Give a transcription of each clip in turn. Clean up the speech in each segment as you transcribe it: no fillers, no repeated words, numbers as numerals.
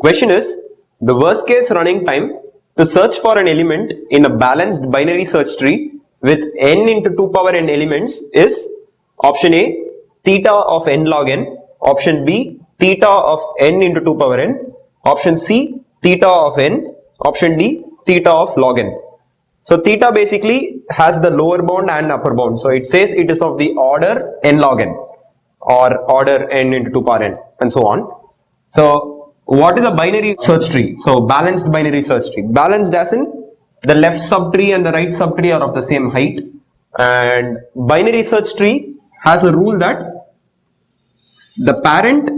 Question is, the worst case running time to search for an element in a balanced binary search tree with n into 2 power n elements is option A, theta of n log n, option B, theta of n into 2 power n, option C, theta of n, option D, theta of log n. So theta basically has the lower bound and upper bound. So it says it is of the order n log n or order n into 2 power n and so on. So what is a binary search tree? So balanced binary search tree. Balanced as in the left subtree and the right subtree are of the same height, and binary search tree has a rule that the parent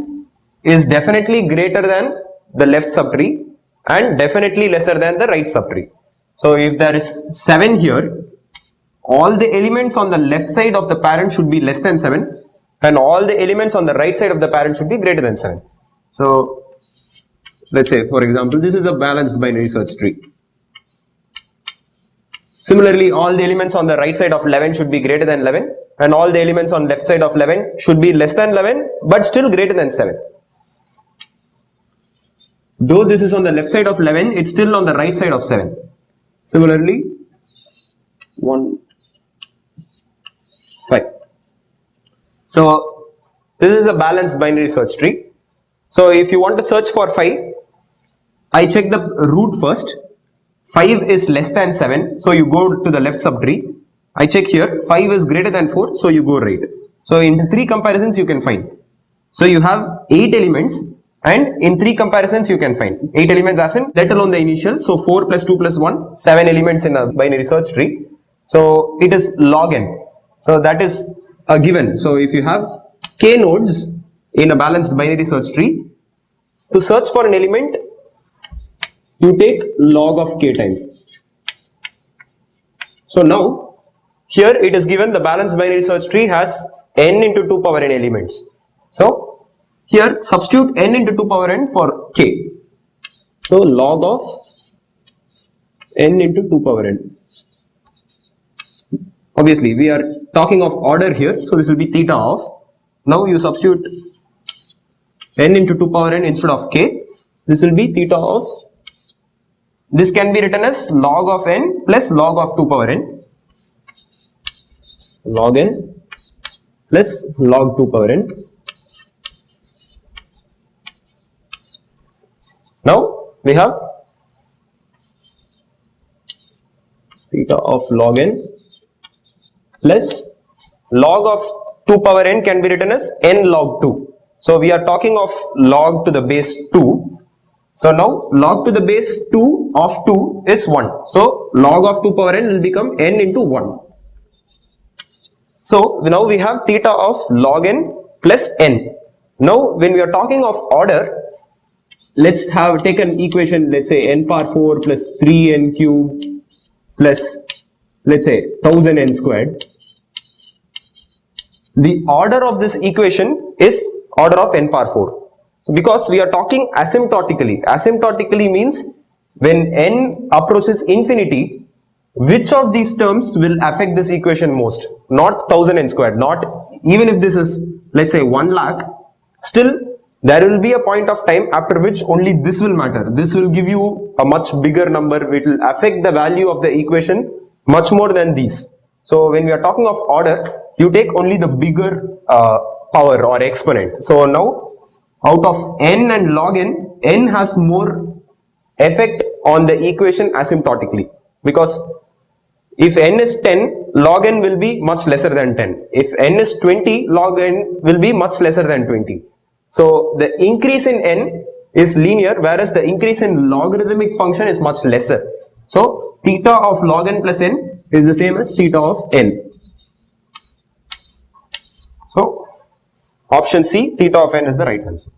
is definitely greater than the left subtree and definitely lesser than the right subtree. So if there is 7 here, all the elements on the left side of the parent should be less than 7 and all the elements on the right side of the parent should be greater than 7. So let's say, for example, this is a balanced binary search tree. Similarly, all the elements on the right side of 11 should be greater than 11 and all the elements on left side of 11 should be less than 11 but still greater than 7. Though this is on the left side of 11, it's still on the right side of 7. Similarly, 1, 5. So this is a balanced binary search tree. So if you want to search for 5, I check the root first. 5 is less than 7, so you go to the left subtree. I check here, 5 is greater than 4, so you go right. So in 3 comparisons you can find. So you have 8 elements and in 3 comparisons you can find 8 elements as in let alone the initial. So 4 plus 2 plus 1, 7 elements in a binary search tree. So it is log n. So that is a given. So if you have k nodes in a balanced binary search tree, to search for an element you take log of k time. So now here it is given the balanced binary search tree has n into 2 power n elements. So here substitute n into 2 power n for k. So log of n into 2 power n. Obviously we are talking of order here, so this will be theta of. Now you substitute n into 2 power n instead of k. This will be theta of. This can be written as log of n plus log of 2 power n. Log n plus log 2 power n. Now we have theta of log n plus log of 2 power n can be written as n log 2. So we are talking of log to the base 2. So now log to the base 2 of 2 is 1. So log of 2 power n will become n into 1. So now we have theta of log n plus n. Now when we are talking of order, let's take an equation, let's say n power 4 plus 3n cube plus let's say 1000 n squared. The order of this equation is order of n power 4. So because we are talking asymptotically, asymptotically means when n approaches infinity, which of these terms will affect this equation most? Not 1000 n squared, not even if this is let's say 1 lakh, still there will be a point of time after which only this will matter. This will give you a much bigger number, it will affect the value of the equation much more than these. So when we are talking of order, you take only the bigger power or exponent. So now out of n and log n has more effect on the equation asymptotically, because if n is 10, log n will be much lesser than 10. If n is 20, log n will be much lesser than 20. So the increase in n is linear, whereas the increase in logarithmic function is much lesser. So theta of log n plus n is the same as theta of n. So option C, theta of n is the right answer.